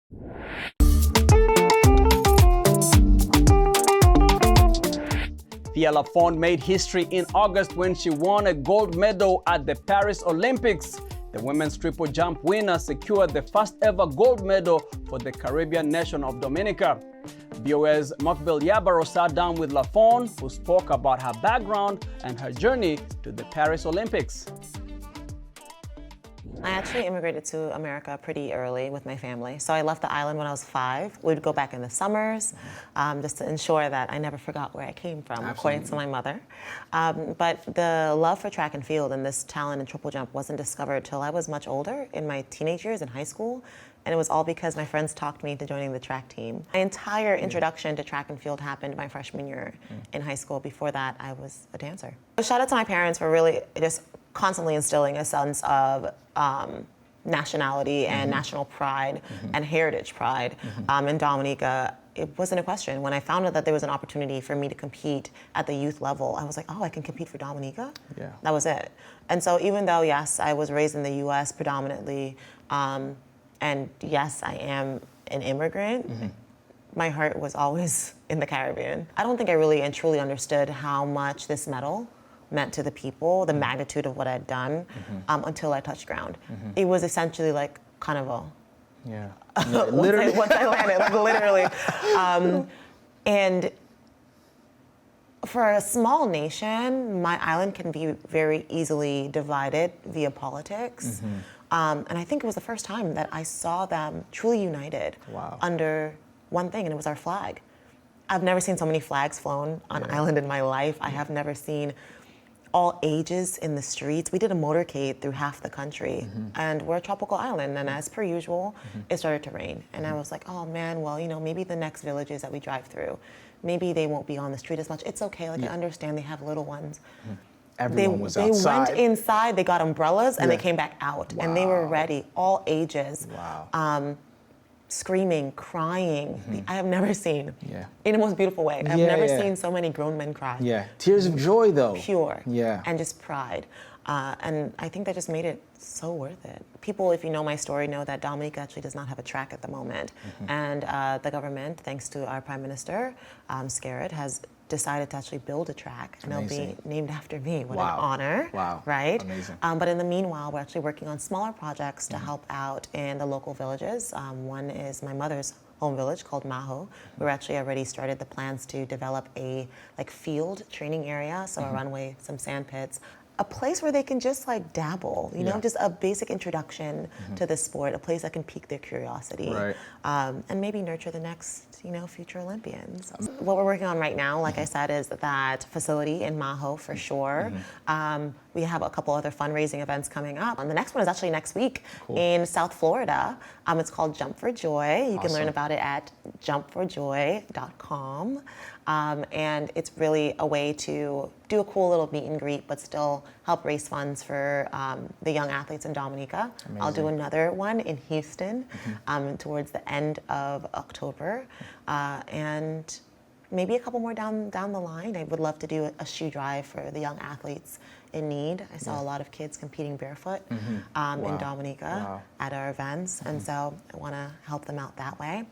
Thea LaFond made history in August when she won a gold medal at the Paris Olympics. The women's triple jump winner secured the first ever gold medal for the Caribbean nation of Dominica. VOA's Muqbil Yabarow sat down with LaFond, who spoke about her background and her journey to the Paris Olympics. I actually immigrated to America pretty early with my family. So I left the island when I was 5. We'd go back in the summers just to ensure that I never forgot where I came from, according to my mother. But the love for track and field and this talent in triple jump wasn't discovered till I was much older, in my teenage years in high school. And it was all because my friends talked me into joining the track team. My entire introduction to track and field happened my freshman year in high school. Before that, I was a dancer. Shout out to my parents for really just constantly instilling a sense of nationality and national pride and heritage pride. In Dominica, it wasn't a question. When I found out that there was an opportunity for me to compete at the youth level, I was like, oh, I can compete for Dominica? Yeah. That was it. And so even though, yes, I was raised in the US predominantly, and yes, I am an immigrant, my heart was always in the Caribbean. I don't think I really and truly understood how much this medal meant to the people, the magnitude of what I'd done, until I touched ground. It was essentially like Carnival. Yeah. Literally. Once I landed, like literally. And for a small nation, my island can be very easily divided via politics. And I think it was the first time that I saw them truly united under one thing, and it was our flag. I've never seen so many flags flown on an island in my life. I have never seen all ages in the streets. We did a motorcade through half the country, and we're a tropical island, and as per usual, it started to rain. And I was like, oh man, well, you know, maybe the next villages that we drive through, maybe they won't be on the street as much. It's okay, like I understand they have little ones. Everyone was outside. They went inside, they got umbrellas, and they came back out, and they were ready, all ages. Screaming, crying. I have never seen, in the most beautiful way, I've never seen so many grown men cry. Tears of joy, though. Pure. And just pride. And I think that just made it so worth it. People, if you know my story, know that Dominica actually does not have a track at the moment. And the government, thanks to our Prime Minister, Scarrett, has decided to actually build a track, and they'll be named after me. What an honor, right? Amazing. But in the meanwhile, we're actually working on smaller projects to help out in the local villages. One is my mother's home village called Maho. We've actually already started the plans to develop a field training area, so a runway, some sand pits, a place where they can just like dabble, you know, just a basic introduction to the sport, a place that can pique their curiosity, and maybe nurture the next, you know, future Olympians. What we're working on right now, like I said, is that facility in Maho for sure. We have a couple other fundraising events coming up. And the next one is actually next week in South Florida. It's called Jump for Joy. You can learn about it at jumpforjoy.com. And it's really a way to do a cool little meet and greet, but still help raise funds for the young athletes in Dominica. Amazing. I'll do another one in Houston towards the end of October. And maybe a couple more down the line. I would love to do a shoe drive for the young athletes in need. I saw a lot of kids competing barefoot in Dominica at our events, and so I want to help them out that way.